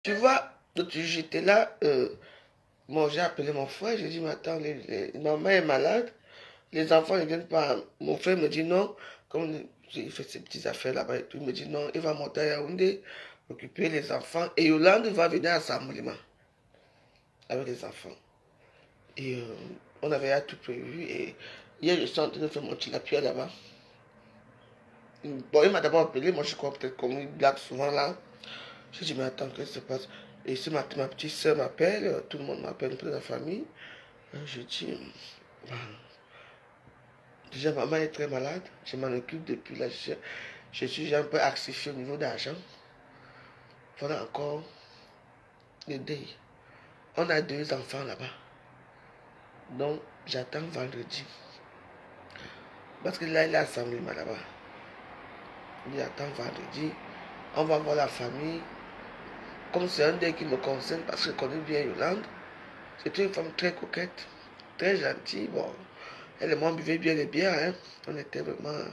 Tu vois, j'étais là, bon, j'ai appelé mon frère, j'ai dit, mais attends, maman est malade, les enfants ne viennent pas. Mon frère me dit non, comme il fait ses petites affaires là-bas et tout, il me dit non, il va monter à Yaoundé, occuper les enfants, et Yolande va venir à Samoulima avec les enfants. Et on avait tout prévu, et hier, je suis en train de faire mon tilapia là-bas. Bon, il m'a d'abord appelé, moi je crois peut-être comme il blague souvent là. J'ai dit, mais attends, qu'est-ce qui se passe? Et si ma petite soeur m'appelle, tout le monde m'appelle, un peu de la famille. Je dis, déjà maman est très malade, je m'en occupe depuis là, je suis un peu axifié au niveau d'argent. Voilà encore le deuil. On a 2 enfants là-bas. Donc j'attends vendredi. Parce que là, il est assemblé là-bas. J'attends vendredi. On va voir la famille. Comme c'est un deuil qui me concerne parce que je connais bien Yolande. C'était une femme très coquette, très gentille. Bon, elle et moi, on buvait bien les bières. Hein. On était vraiment.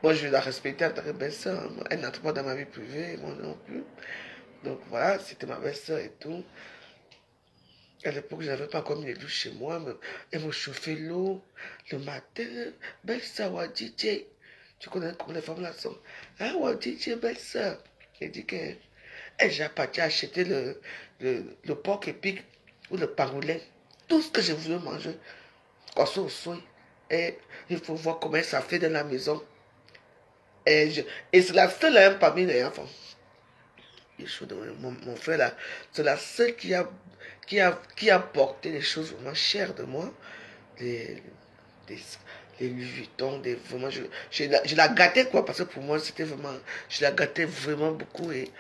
Moi, je la respectais en tant que belle-sœur. Elle n'entre pas dans ma vie privée, moi non plus. Donc voilà, c'était ma belle-sœur et tout. À l'époque, je n'avais pas encore mis les douches chez moi. Mais elle me chauffait l'eau le matin. Belle-sœur, ouais, DJ. Tu connais comment les femmes là sont. Ah, ouais, DJ, belle-sœur. Elle dit que. J'ai parti acheter le porc épic ou le pangolin. Tout ce que je voulais manger. Quand c'est au soin. Et il faut voir comment ça fait dans la maison. Et c'est la seule hein, parmi les enfants. Mon frère là, c'est la seule qui a porté les choses vraiment chères de moi. Les, les, les Louis Vuitton, vraiment, je la gâtais quoi, parce que pour moi c'était vraiment, je la gâtais vraiment beaucoup et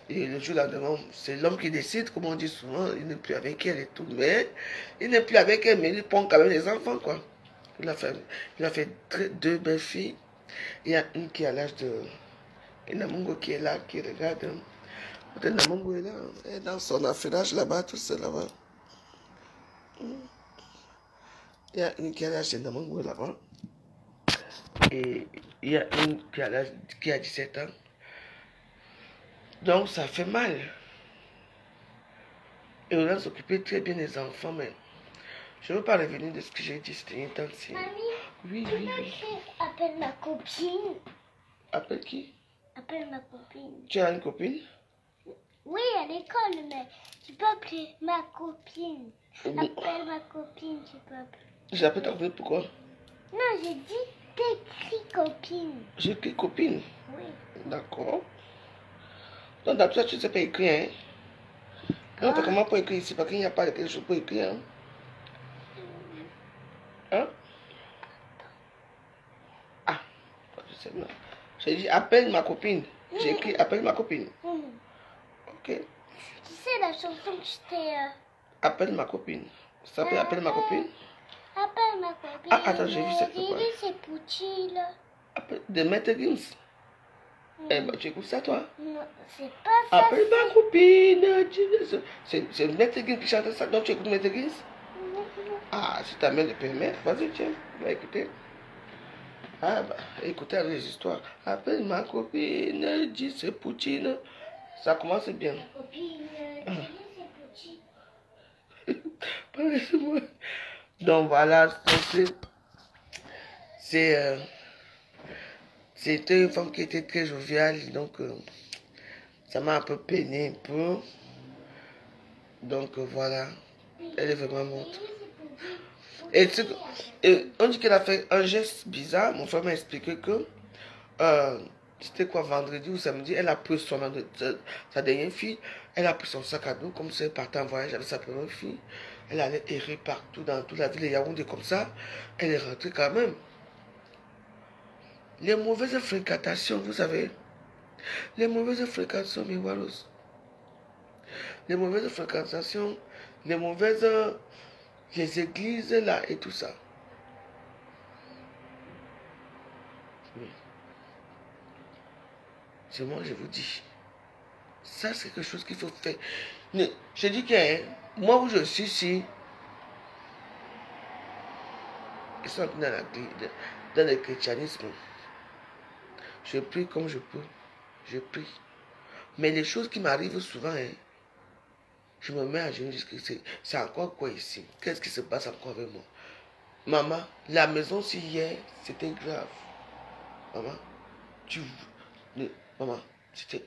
le jour lendemain, c'est l'homme qui décide, comme on dit souvent, il n'est plus avec elle et tout, mais il n'est plus avec elle, mais il prend quand même les enfants quoi. Il a fait 2 belles filles. Il y a une qui est à l'âge de Inamungo qui est là, qui regarde. Peut-être Inamungo est là, elle est dans son affairage là-bas, tout ça là-bas. Il y a une qui est à l'âge de Inamungo là-bas. Et il y a une qui a 17 ans. Donc ça fait mal. Et on a s'occupé très bien des enfants, mais je ne veux pas revenir de ce que j'ai dit, c'était une tante. Mamie, oui. Appelle ma copine. Appelle qui? Appelle ma copine. Tu as une copine? Oui, à l'école, mais tu peux appeler ma copine. Appelle ma copine, tu peux appeler. J'appelle ta copine pourquoi? Non, j'ai dit t'écris copine. J'écris copine? Oui. D'accord. Donc dans tout ça, tu ne sais pas écrire, hein? Non, t'as comment pour écrire ici? Parce qu'il n'y a pas de quelque chose pour écrire, hein? Hein? Ah, je sais pas. J'ai dit appelle ma copine. J'ai écrit appelle ma copine. Ok. Tu sais la chanson que je t'ai... Appelle ma copine. Ça s'appelle appelle ma copine? Appelle ma copine. Ah, attends, j'ai vu ça. C'est Poutil. De Maître Gims. Eh ben, tu écoutes ça, toi? Non, c'est pas ça. Appelle ma copine. C'est Maître Gims qui chante ça. Donc, tu écoutes Maître Gims? Ah, si ta mère le permet, vas-y, tiens, va écouter. Ah, bah, écoutez les histoires. Appelle ma copine, dis c'est Poutine. Ça commence bien. Ma copine, dis c'est Poutil. Parlez-moi. Donc, voilà, c'était une femme qui était très joviale, donc ça m'a un peu peiné un peu. Donc voilà, elle est vraiment morte. Et on dit qu'elle a fait un geste bizarre. Mon frère m'a expliqué que c'était quoi, vendredi ou samedi, elle a pris sa dernière fille, elle a pris son sac à dos, comme si elle partait en voyage avec sa première fille. Elle allait errer partout dans toute la ville de Yaoundé comme ça. Elle est rentrée quand même. Les mauvaises fréquentations, vous savez. Les mauvaises fréquentations, mes waros. Les mauvaises fréquentations, les églises là et tout ça. Oui. C'est moi, je vous dis. Ça, c'est quelque chose qu'il faut faire. Je dis que hein, moi où je suis ici, ils sont dans le christianisme. Je prie comme je peux. Je prie. Mais les choses qui m'arrivent souvent, hein, Je me mets à genoux, je dis, c'est encore quoi ici? Qu'est-ce qui se passe encore avec moi? Maman, la maison si hier, c'était grave. Maman, tu... Maman, c'était...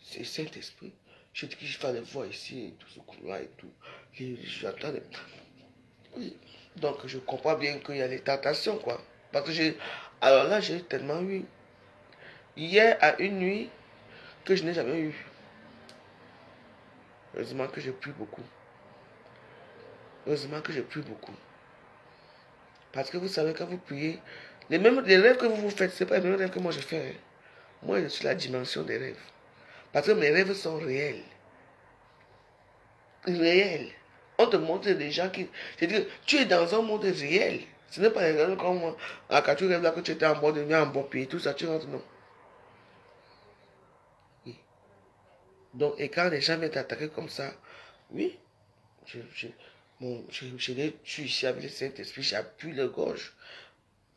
C'est Saint-Esprit. Je dis que je fallait voir ici, et tout ce couloir et tout. J'attends. Oui. Donc, je comprends bien qu'il y a les tentations, quoi. Parce que j'ai... Alors là, j'ai tellement eu... Hier, à une nuit, que je n'ai jamais eu. Heureusement que j'ai pris beaucoup. Heureusement que j'ai pris beaucoup. Parce que vous savez, quand vous priez, les rêves que vous vous faites, ce n'est pas les mêmes rêves que moi je fais. Hein. Moi, je suis la dimension des rêves. Parce que mes rêves sont réels. Réels. On te montre des gens qui... C'est-à-dire, tu es dans un monde réel. Ce n'est pas les rêves comme moi. Quand tu rêves là que tu étais en bord de nuit, en bord pays, tout ça, tu rentres, non. Oui. Donc, et quand les gens viennent t'attaquer comme ça, oui, je les tue ici avec le Saint-Esprit, j'appuie la gorge.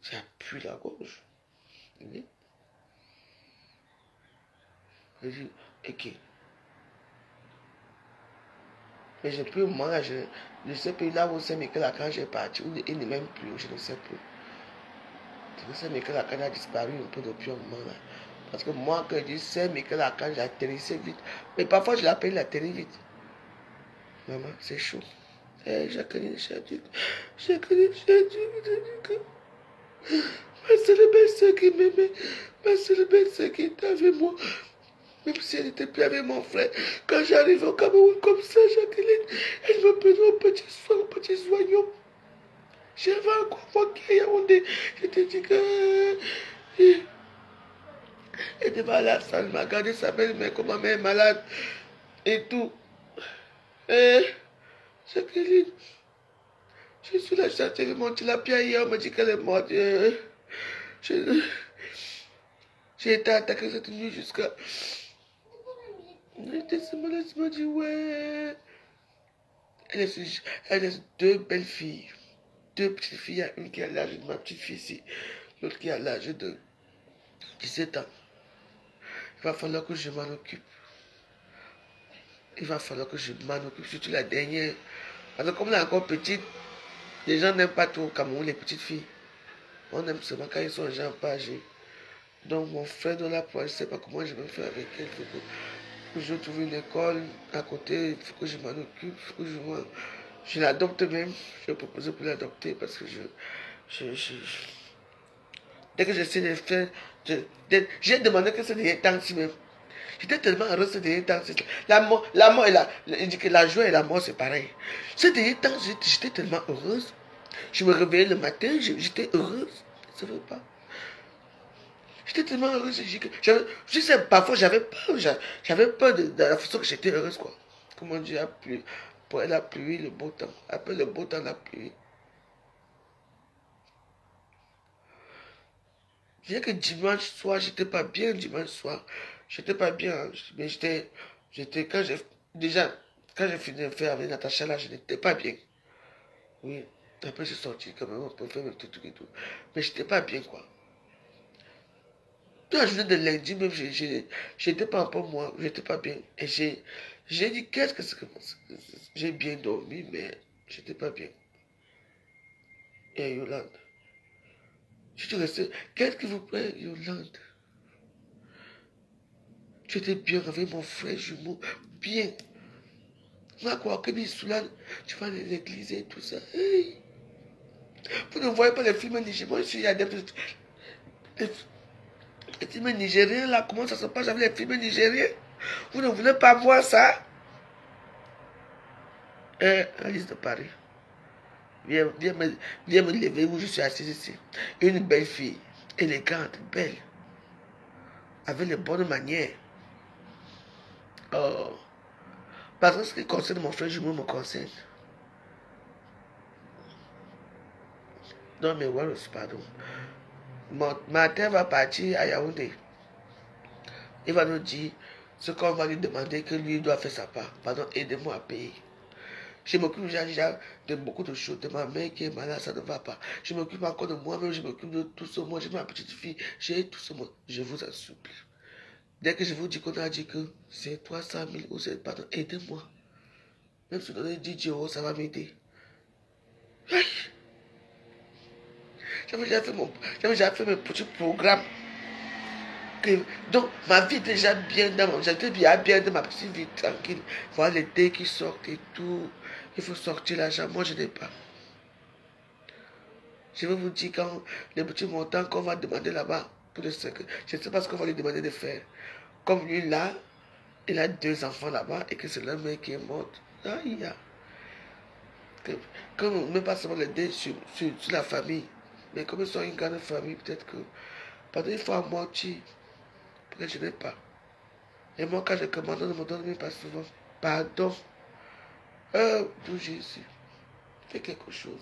J'appuie la gorge. Oui. Je dis, ok. Mais je peux, moi, je sais plus là où c'est Michael quand j'ai parti, où il n'est même plus, je ne sais plus. Je sais Michael quand a disparu un peu depuis un moment là. Parce que moi, quand je dis c'est Michael quand j'atterrissais vite. Mais parfois, je l'appelle, il atterrit vite. Maman, c'est chaud. Jacqueline, j'ai dit que ma seule belle-sœur qui m'aimait, ma seule belle-sœur qui était avec moi, même si elle n'était plus avec mon frère. Quand j'arrive au Cameroun comme ça, Jacqueline, elle me prenait un petit soignant. J'avais un convoqué à Yaoundé. Je te dis que... Elle était à la salle, m'a gardé sa belle-mère, comme ma mère est malade. Et tout. Jacqueline, je suis là, j'ai monté la pierre hier, on m'a dit qu'elle est morte. J'ai été attaqué cette nuit jusqu'à... J'étais malade, elle m'a dit, ouais. Elle laisse deux belles filles. Deux petites filles. Il y a une qui a l'âge de ma petite fille ici. L'autre qui a l'âge de 17 ans. Il va falloir que je m'en occupe. Il va falloir que je m'en occupe. Surtout la dernière. Parce que comme elle est encore petite, les gens n'aiment pas trop au Cameroun les petites filles. On aime seulement quand ils sont déjà pas âgés. Donc mon frère de la poêle, je ne sais pas comment je vais faire avec elle. Il faut que je trouve une école à côté. Il faut que je m'en occupe. Il faut que je l'adopte même. Je vais proposer pour l'adopter parce que dès que j'essaie de faire... J'ai demandé que ce dernier temps-ci même. J'étais tellement heureux ce dernier temps. La mort et il dit que la joie et la mort, c'est pareil. Ce dernier temps, j'étais tellement heureuse. Je me réveillais le matin, j'étais heureuse. Ça ne veut pas. J'étais tellement heureuse. Je sais, parfois j'avais peur. J'avais peur de la façon que j'étais heureuse, quoi. Comment dire, pour la pluie, le beau temps. Après le beau temps, la pluie. Bien que dimanche soir, j'étais pas bien dimanche soir. J'étais pas bien. Mais quand j'ai fini de faire avec Natacha là, je n'étais pas bien. Oui. Après, j'ai sorti quand même, on peut faire un petit truc et tout. Mais j'étais pas bien, quoi. Toute la journée de lundi, même, j'étais pas un peu moi, j'étais pas bien. Et j'ai dit, qu'est-ce que c'est que... J'ai bien dormi, mais j'étais pas bien. Et Yolande, je suis resté, qu'est-ce qui vous plaît, Yolande? Tu étais bien avec mon frère jumeau, bien. Moi, quoi, que Soulane, tu vas à l'église et tout ça. Hey. Vous ne voyez pas les films nigériens, moi, je suis adepte. Les films nigériens, là, comment ça se passe avec les films nigériens? Vous ne voulez pas voir ça? Alice de Paris. Viens me lever où je suis assise ici. Une belle fille, élégante, belle, avec les bonnes manières. Oh. Parce que ce qui concerne mon frère jumeau me concerne. Non, mais Wallis, pardon. Ma terre va partir à Yaoundé. Il va nous dire ce qu'on va lui demander que lui doit faire sa part. Pardon, aidez-moi à payer. Je m'occupe déjà de beaucoup de choses. De ma mère qui est malade, ça ne va pas. Je m'occupe encore de moi-même, je m'occupe de tout ce monde. J'ai ma petite fille, j'ai tout ce monde. Je vous en supplie. Dès que je vous dis qu'on a dit que c'est 300 000 ou c'est... Pardon, aidez-moi. Même si je donne 10 euros, ça va m'aider. Aïe. J'avais déjà fait mes petits programmes. Donc, ma vie est déjà bien j'étais bien dans ma petite vie tranquille. Voilà les dés qui sortent et tout. Il faut sortir l'argent. Moi, je n'ai pas. Je vais vous dire quand les petits montants qu'on va demander là-bas pour le secret. Je ne sais pas ce qu'on va lui demander de faire. Comme lui là, il a 2 enfants là-bas et que c'est le mec qui est mort. Aïe. Comme on ne met pas seulement les dés sur la famille. Mais comme ils sont une grande famille, peut-être que. Pendant il faut à moitié. Peut-être que je n'ai pas. Et moi, quand je commande, on ne me donne même pas souvent. Pardon. D'où Jésus. Fais quelque chose.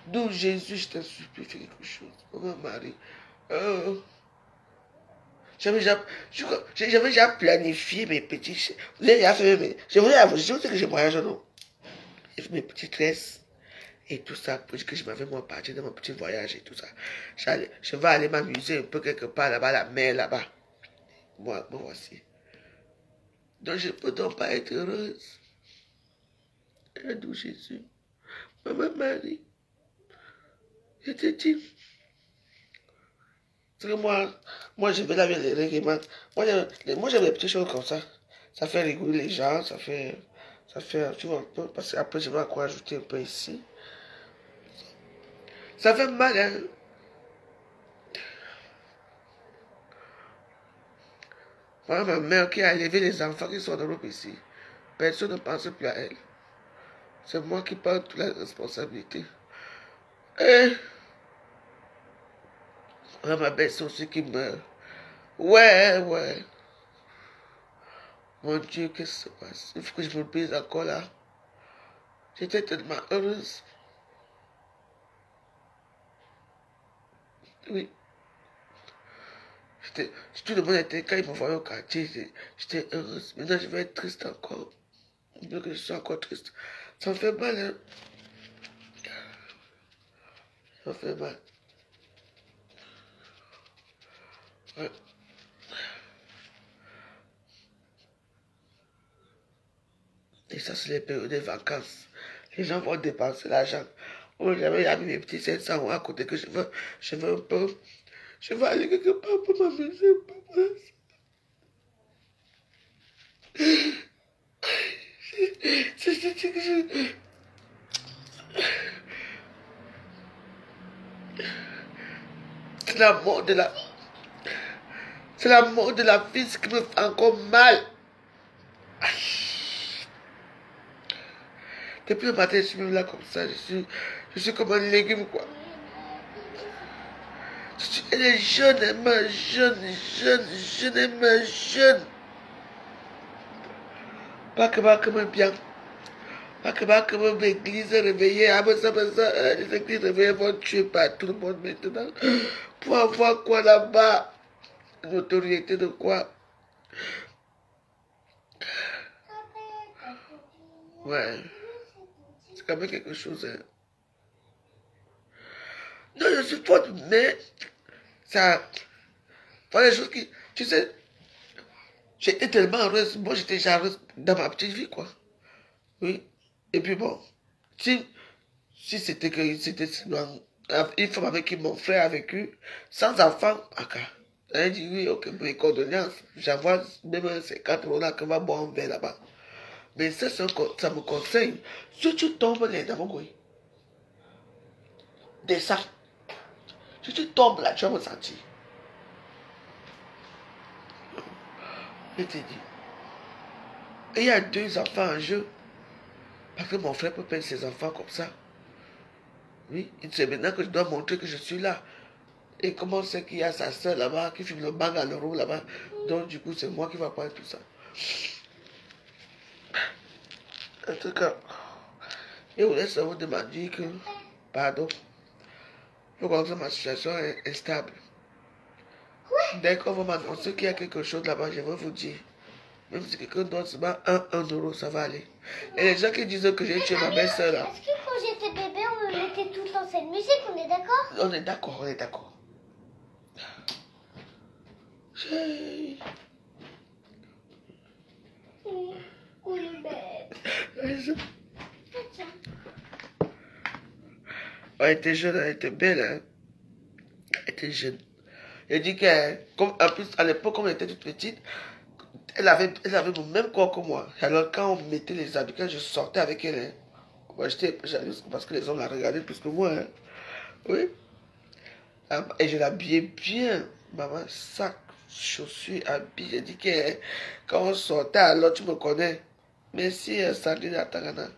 D'où Jésus, je t'en supplie, fais quelque chose. Oh, mon mari. J'avais déjà planifié mes petits. Vous avez déjà fait mes. Je sais que je voyage, non? J'ai fait mes petits tresses et tout ça pour dire que je m'avais moi parti dans mon petit voyage et tout ça. Je vais aller m'amuser un peu quelque part là-bas, la mer là-bas. Moi voici. Donc je ne peux donc pas être heureuse. D'où Jésus. Maman Marie. Je te dis. Parce que moi je vais là avec les règlements. Moi j'aime les petites choses comme ça. Ça fait rigoler les gens, ça fait, tu vois un peu, parce qu'après je vais encore ajouter un peu ici. Ça fait mal, hein. Voilà ma mère qui a élevé les enfants qui sont en Europe ici. Personne ne pense plus à elle. C'est moi qui prends toute la responsabilité. Et voilà ma belle aussi qui meurt. Ouais. Mon Dieu, qu'est-ce qui se passe? Il faut que je me brise encore là. J'étais tellement heureuse. Oui. Tout le monde était, quand ils me voyaient au quartier, j'étais heureuse. Maintenant, je vais être triste encore. Je veux que je sois encore triste. Ça me fait mal, hein. Ça me fait mal. Ouais. Et ça, c'est les périodes des vacances. Les gens vont dépenser l'argent. Moi, j'avais mis mes petits 700 euros à côté que je veux un peu. Je veux aller quelque part pour m'amuser, papa. C'est la mort de la... C'est la mort de la fille qui me fait encore mal. Depuis le matin, je suis même là comme ça. Je suis comme un légume, quoi. Elle est jeune, elle meurt jeune, elle meurt jeune. Pas que me bien. Pas que me l'église réveillée. Les églises réveillées vont tuer pas tout le monde maintenant. Pour avoir quoi là-bas? Notoriété de quoi? Ouais. C'est quand même quelque chose, hein. Non, je suis forte, mais ça... Voilà les choses qui... Tu sais, j'étais tellement heureuse. Moi, j'étais déjà heureuse dans ma petite vie, quoi. Oui. Et puis bon, si c'était que c'était une femme avec qui mon frère a vécu, sans enfant, elle dit oui, ok, mes condoléances. J'envoie même 50 € là que va boire un verre là-bas. Mais ça me conseille. Si tu tombes dans mon goût, descends. Si tu tombes là, tu vas me sentir. Je te dis. Et il y a 2 enfants en jeu. Parce que mon frère peut perdre ses enfants comme ça. Oui, c'est maintenant que je dois montrer que je suis là. Et comment c'est qu'il y a sa soeur là-bas qui filme le bang à l'euro là-bas. Donc du coup, c'est moi qui va prendre tout ça. En tout cas, je voulais savoir de m'a dit que, pardon, je crois que ma situation est stable. Dès qu'on va m'annoncer qu'il y a quelque chose là-bas, je vais vous dire. Même si quelqu'un donne seulement 1 €, ça va aller. Et les gens qui disent que j'ai tué ma belle-sœur là. Est-ce que quand j'étais bébé, on me mettait tout le temps cette musique, on est d'accord? On est d'accord. Oui, bête. Elle était jeune, elle était belle, hein. Elle était jeune. Elle dit qu'en plus, à l'époque, comme elle était toute petite, elle avait le même corps que moi. Alors, quand on mettait les habits, quand je sortais avec elle, hein, moi j'étais jalouse parce que les hommes la regardaient plus que moi. Hein. Oui. Et je l'habillais bien. Maman, sac, chaussures, habits. J'ai dit que hein, quand on sortait, alors tu me connais. Merci, Sandrine Atagana.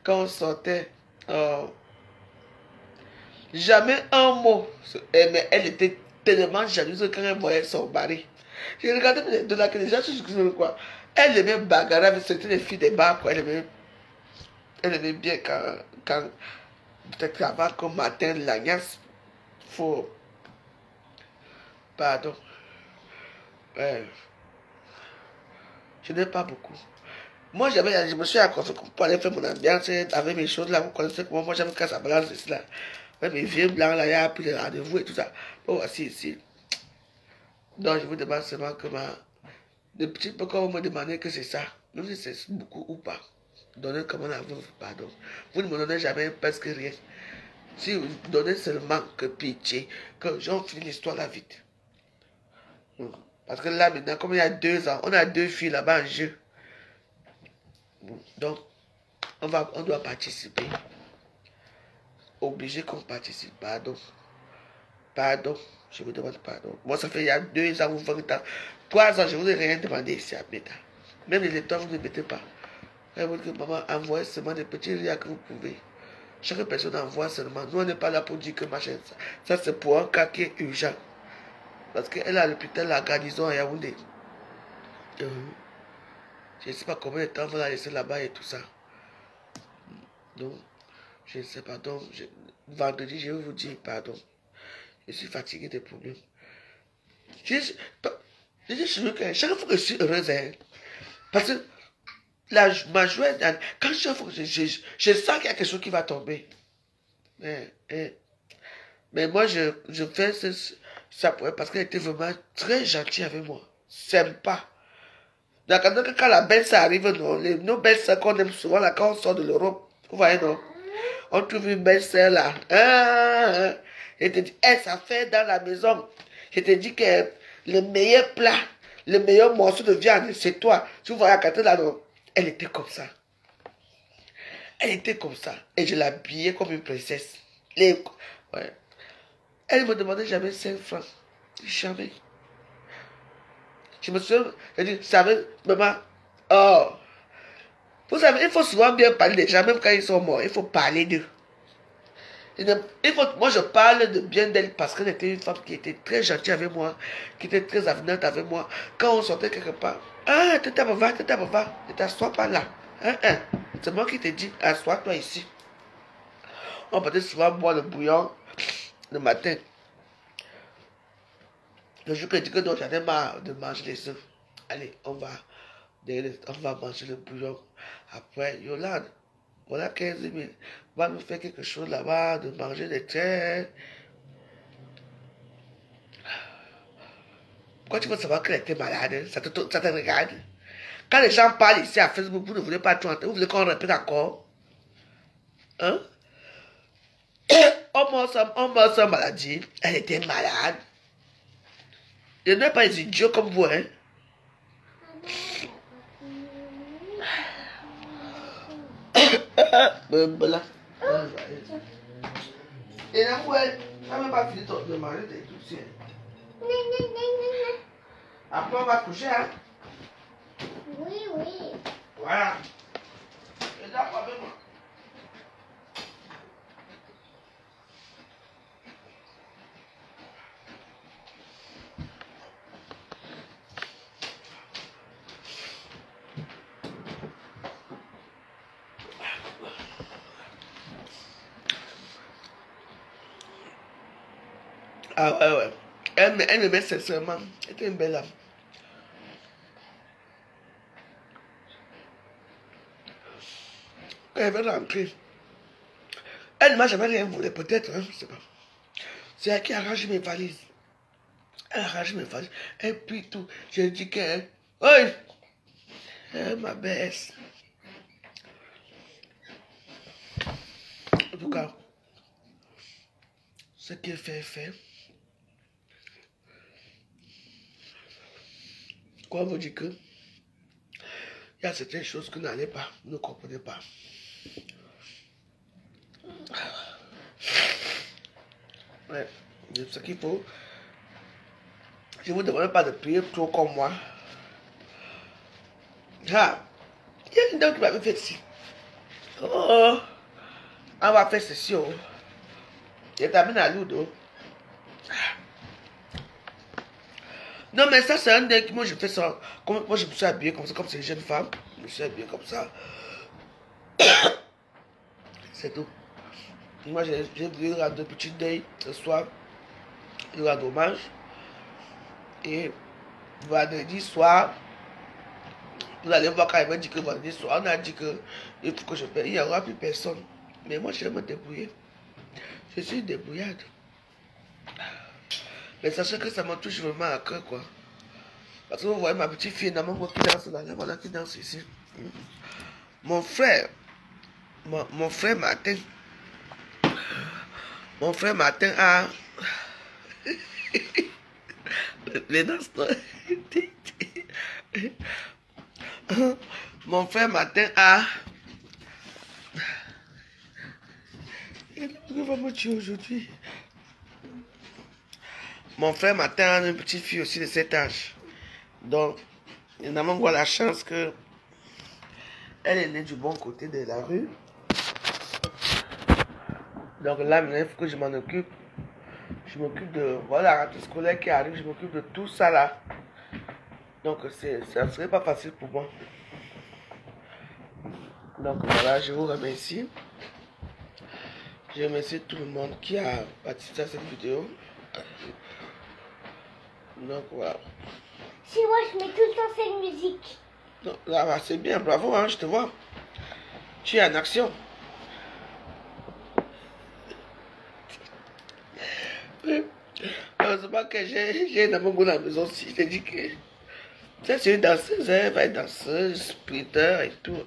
Quand on sortait, jamais un mot. Mais elle était tellement jalouse quand elle voyait son mari. J'ai regardé de là que les gens se disaient quoi. Elle aimait bagarrer, c'était les filles des bars, quoi. Elle aimait bien quand peut-être avant qu'au matin, l'agnace, faut. Pardon. Je n'ai pas beaucoup. Moi, je me suis accroché pour aller faire mon ambiance avec mes choses là. Vous connaissez comment moi j'aime quand ça balance cela. Avec mes vieux blancs là, il y a pris les rendez-vous et tout ça. Bon, voici ici. Donc, je vous demande seulement que de petit peu quand vous me demandez que c'est ça, même si c'est beaucoup ou pas, donnez comme on a vu, pardon. Vous ne me donnez jamais presque rien. Si vous donnez seulement que pitié, que j'en finis l'histoire là vite. Parce que là maintenant, comme il y a 2 ans, on a 2 filles là-bas en jeu. Donc, on doit participer. Obligé qu'on participe, pardon. Pardon, je vous demande pardon. Moi, ça fait il y a 2 ans ou 20 ans. 3 ans, je ne vous ai rien demandé ici à Beta. Même les lecteurs, vous ne mettez pas. Vous dites que maman, envoyez seulement des petits riens que vous pouvez. Chaque personne envoie seulement. Nous, on n'est pas là pour dire que machin. Ça c'est pour un cas qui est urgent. Parce qu'elle a l'hôpital, la garnison à Yaoundé. Je ne sais pas combien de temps on va la laisser là-bas et tout ça. Donc, je ne sais pas. Donc, vendredi, je vais vous dire pardon. Je suis fatigué des problèmes. Je dis sûr que chaque fois que je suis heureuse, hein, parce que ma joie, quand je sens qu'il y a quelque chose qui va tomber. Mais moi, je fais ça pour elle parce qu'elle était vraiment très gentille avec moi. Sympa. Donc, quand la belle-sœur arrive, non, nos belles-sœurs qu'on aime souvent là, quand on sort de l'Europe, vous voyez, non? On trouve une belle-sœur là. Et te dit, ça fait dans la maison. Je te dis que le meilleur plat, le meilleur morceau de viande, c'est toi. Tu vois, à côté là, non? Elle était comme ça. Elle était comme ça. Et je l'habillais comme une princesse. Ouais. Elle me demandait jamais 5 francs. Jamais. Je me souviens, elle dit, savez, maman, oh, vous savez, il faut souvent bien parler des gens, même quand ils sont morts, il faut parler d'eux. Moi, je parle de bien d'elle parce qu'elle était une femme qui était très gentille avec moi, qui était très avenante avec moi. Quand on sortait quelque part, tata va, ne t'assois pas là. C'est moi qui te dis, assois-toi ici. On partait souvent boire le bouillon le matin. Le jour que je dis que donc j'en ai marre de manger les œufs. Allez, on va manger le bouillon. Après, Yolande, voilà 15 000. On va nous faire quelque chose là-bas, de manger des traits. Pourquoi tu veux savoir qu'elle était malade? Ça te regarde. Quand les gens parlent ici à Facebook, vous ne voulez pas tout entendre. Vous voulez qu'on répète encore? Hein? On meurt sans maladie. Elle était malade. Je n'ai pas des idiots comme vous, hein? Voilà. Et là, ouais, tu n'as même pas fini de manger tes trucs. Après, on va coucher, hein? Oui. Voilà. Et là, pas même. Ah ouais. Elle me met sincèrement. Elle était une belle âme. Quand elle va rentrer, elle ne m'a jamais rien voulu, peut-être, hein, je sais pas. C'est elle qui a arrangé mes valises. Elle a arrangé mes valises. Et puis tout. J'ai dit qu'elle. Oui! Ma baisse. tout cas, ce qui est fait est fait. Quoi vous dire que il y a certaines choses que vous n'allez pas, vous ne comprenez pas. Ouais, c'est ce qu'il faut. Je ne vous demande pas de prier trop comme moi. Ah, il y a une dame qui m'avait fait ici. Oh, on va faire ceci. Oh. Il t'amène à l'eau. Non, mais ça, c'est un dingue. Moi, je fais ça. Moi, je me suis habillé comme ça, comme c'est une jeune femme. Je me suis habillé comme ça. C'est tout. Moi, j'ai voulu rendre un petit deuil ce soir. Il y aura dommage. Et vendredi soir, vous allez voir quand il m'a dit que vendredi soir, on a dit que il faut que je paye. Il n'y aura plus personne. Mais moi, je vais me débrouiller. Je suis débrouillade. Mais sachez que ça me touche vraiment à cœur, quoi. Parce que vous voyez ma petite fille, Namango, qui danse là, voilà qui danse ici. Mon frère Martin. Mon frère Martin a... Les danses, Mon frère Martin a... Il va me tuer aujourd'hui. Mon frère Martin a une petite fille aussi de 7 âge. Donc, il a même la chance que elle est née du bon côté de la rue. Donc là, maintenant, il faut que je m'en occupe. Je m'occupe de... Voilà, la rentrée scolaire qui arrive, je m'occupe de tout ça là. Donc, ça ne serait pas facile pour moi. Donc voilà, je vous remercie. Je remercie tout le monde qui a participé à cette vidéo. Donc voilà. Si moi je mets tout le temps cette musique. Donc, là, c'est bien, bravo, hein, je te vois. Tu es en action. Heureusement que j'ai dans mon goût à la maison aussi. Je t'ai dit que c'est une danseuse, elle va être danseuse, sprinter et tout.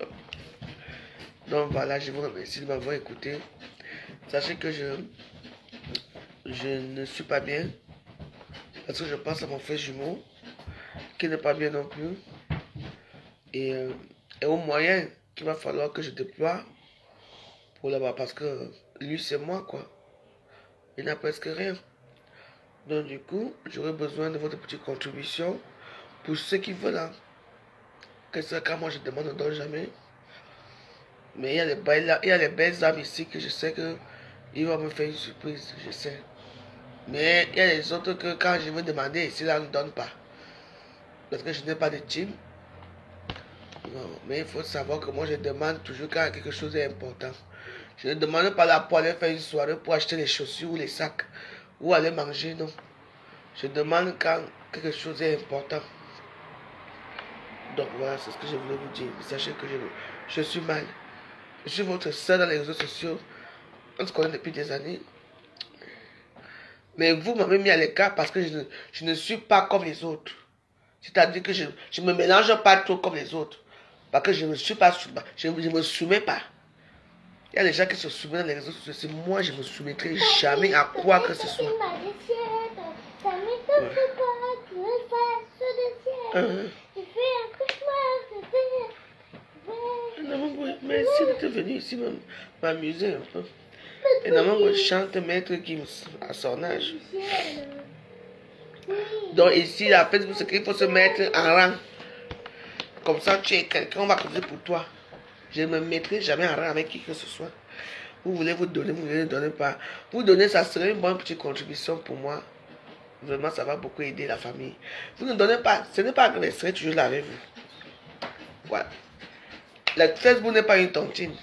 Donc voilà, je vous remercie de m'avoir écouté. Sachez que je ne suis pas bien. Parce que je pense à mon frère jumeau, qui n'est pas bien non plus. Et au moyen qu'il va falloir que je déploie pour là-bas. Parce que lui, c'est moi, quoi. Il n'a presque rien. Donc du coup, j'aurais besoin de votre petite contribution pour ceux qui veulent. Hein. Que ce cas, moi, je demande, ne donne jamais. Mais il y a les belles âmes ici que je sais que ils vont me faire une surprise, je sais. Mais il y a les autres que quand je veux demander ici, là, on ne donne pas. Parce que je n'ai pas de team. Non, mais il faut savoir que moi, je demande toujours quand quelque chose est important. Je ne demande pas là pour aller faire une soirée pour acheter les chaussures ou les sacs ou aller manger, non. Je demande quand quelque chose est important. Donc voilà, c'est ce que je voulais vous dire. Sachez que je suis mal. Je suis votre soeur dans les réseaux sociaux. On se connaît depuis des années. Mais vous m'avez mis à l'écart parce que je ne suis pas comme les autres. C'est-à-dire que je ne me mélange pas trop comme les autres. Parce que je ne suis pas, je ne me soumets pas. Il y a des gens qui se soumettent dans les réseaux sociaux. Moi, je ne me soumettrai jamais à quoi que ce soit. J'ai fait un cauchemar. Merci d'être venu ici m'amuser un peu. Et normalement, je chante Maître Gims à son âge. Donc ici, la Facebook, c'est qu'il faut se mettre en rang. Comme ça, tu es quelqu'un, on va causer pour toi. Je ne me mettrai jamais en rang avec qui que ce soit. Vous voulez vous donner, vous ne donnez pas. Vous donner, ça serait une bonne petite contribution pour moi. Vraiment, ça va beaucoup aider la famille. Vous ne donnez pas, ce n'est pas que je serai toujours là avec vous. Voilà. Le Facebook n'est pas une tontine.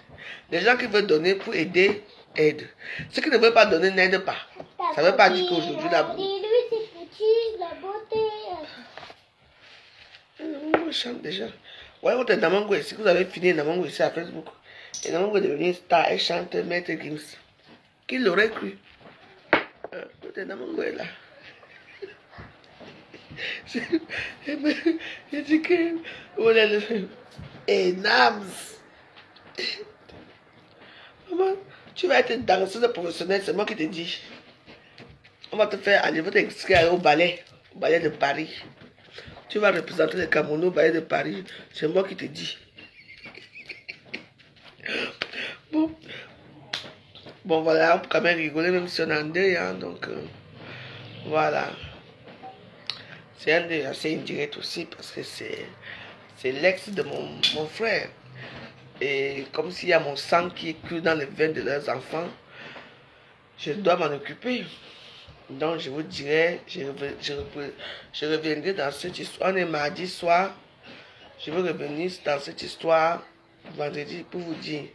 Les gens qui veulent donner pour aider, aident. Ceux qui ne veulent pas donner, n'aident pas. Ça ne veut pas dire qu'aujourd'hui, là... Lui, c'est petit, la beauté. On chante déjà. Ouais, votre Namango ici, vous avez fini Namango ici à Facebook. Et Namango est devenu star, elle chante Maître Gims. Qui l'aurait cru? Votre Namango est là. Je dis que... Voilà le... Et Nams. Maman, Tu vas être danseuse professionnelle, c'est moi qui te dis. On va te faire aller t'inscrire au ballet de Paris. Tu vas représenter le Cameroun au ballet de Paris. C'est moi qui te dis. Bon, voilà, on peut quand même rigoler, même si on est en deuil, hein, donc, voilà. C'est un deuil assez indirect aussi, parce que c'est l'ex de mon frère. Et comme s'il y a mon sang qui est cru dans les veines de leurs enfants, je dois m'en occuper. Donc, je vous dirai, je reviendrai dans cette histoire. On est mardi soir, je vais revenir dans cette histoire vendredi pour vous dire.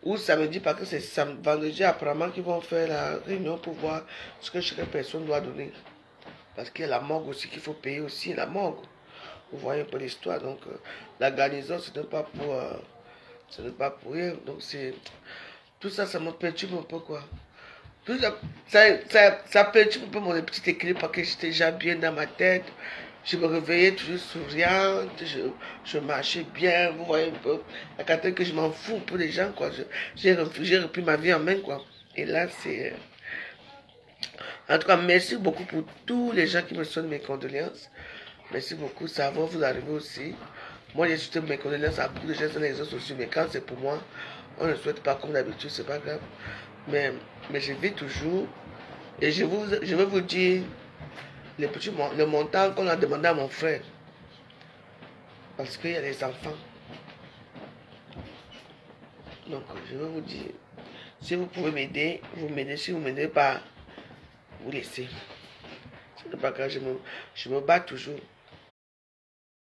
Ou samedi, parce que c'est vendredi apparemment qu'ils vont faire la réunion pour voir ce que chaque personne doit donner. Parce qu'il y a la morgue aussi qu'il faut payer aussi, la morgue. Vous voyez un peu l'histoire. Donc, la garnison, ce n'est pas pour rien. Donc, c'est... Tout ça, ça me perturbe un peu, quoi. Tout ça perturbe un peu mon petit équilibre parce que j'étais déjà bien dans ma tête. Je me réveillais toujours souriante, je marchais bien, vous voyez un peu. À côté que je m'en fous pour les gens, quoi. J'ai repris ma vie en main, quoi. Et là, c'est... En tout cas, merci beaucoup pour tous les gens qui me sonnent mes condoléances. Merci beaucoup, ça va vous arriver aussi. Moi, j'ai souhaité mes condoléances à beaucoup de gens sur les réseaux sociaux, mais quand c'est pour moi, on ne souhaite pas comme d'habitude, c'est pas grave. Mais je vis toujours. Et je vais vous dire le montant qu'on a demandé à mon frère. Parce qu'il y a des enfants. Donc, je vais vous dire, si vous pouvez m'aider, vous m'aidez. Si vous ne m'aidez pas, vous laissez. Ce n'est pas grave, je me bats toujours.